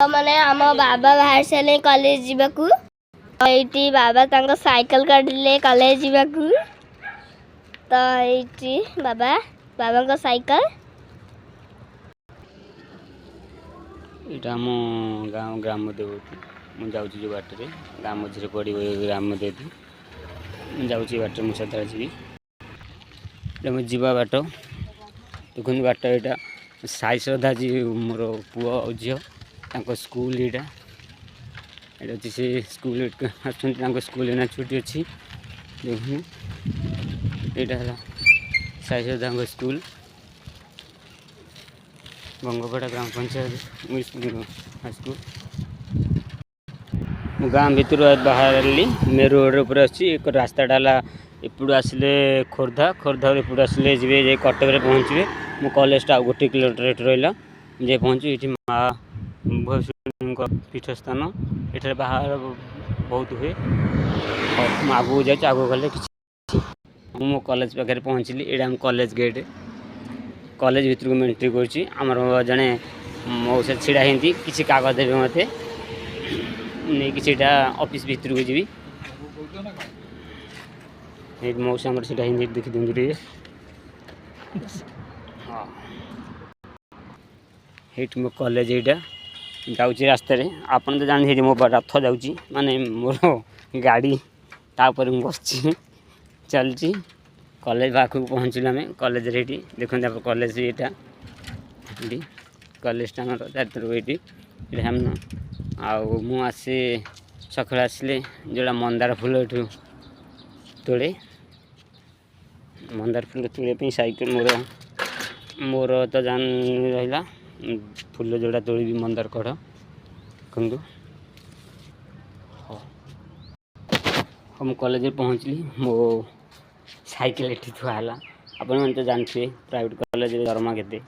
मैंने आम बाबा बाहर सारे कॉलेज जावाकू ये बाबा तांको साइकिल काढले कॉलेज जावाकू तो ये बाबा बाबा को साइकिल यहाँ आम गाँव ग्राम देवती मुझे जाऊँगी जो बाटे गाँव मझे पड़ ग्राम देवती मुझे जाऊँगी बाट मुझे जी मुझे जीवा बाट देखते बाट यहाँ साई श्रद्धा जी मोर पुओ झील स्कूल यहाँ अच्छे से स्कूल आस स्कूल ना छुट्टी अच्छी देखो यहाँ साई श्रद्धा स्कूल बंगपड़ा ग्राम पंचायत इंग्लिश हाई स्कूल गाँव भितर बाहर मे रोड पर एक रास्ता डाला एपड़ू आसिले खोर्धा खोर्धा एपड़ू आसिले जी कटक में पहुँचे मो कॉलेज टा गोटे किलोमीटर रहा जे पहुँचू ये माँ भुवनेश्वरी पीठ स्थान ये बाहर बहुत हुए आगू जाए आगू गले मो कॉलेज पाखे पहुँचली यहाँ कॉलेज गेट कॉलेज भितर को एंट्री कर जड़े मौसा छिड़ा हिंदी किसी कागज देवे मत नहीं कि ऑफिस भितर को जी मौसा सीटा हिंदी देखी दिखते हाँ ये मो कॉलेज यहाँ जाऊँगी रास्तार आप तो जानते मो रथ जाऊँगी माने मोर गाड़ी तापर बस चलती कॉलेज पाखक पहुँचल आम कॉलेज ये देखते आप कॉलेज यहाँ कॉलेज आम चारिथर ये हम आसे सका आसले जोड़ा मंदार फूल ये तोड़े मंदार फूल तोड़े साइकिल मोर तो जान रहा फूल जोड़ा तोड़ी मंदार कढ़ देखु हम कॉलेज पहुँचली मो साइकिल ये थुआला आपण तो जानते प्राइवेट कॉलेज दरमा के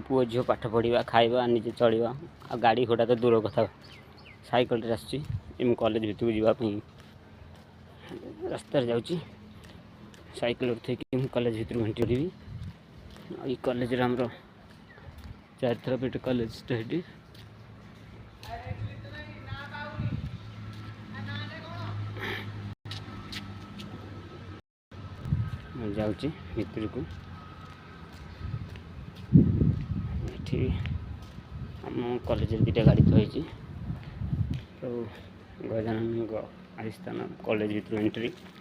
पुओ झील पाठ पढ़ा खावा निजे चलवा आ गाड़ी घोड़ा तो दूर कथा साइकिल आस कॉलेज भितर जावाई रास्तार जाऊँगी साइकिल थे कॉलेज भितर घंटी पड़ी कॉलेज आम चारिथर पेट कॉलेज ये जाऊँगी भितर को ये आम कॉलेज दुटा गाड़ी थी तो गजानन आस्थान कॉलेज भितर एंट्री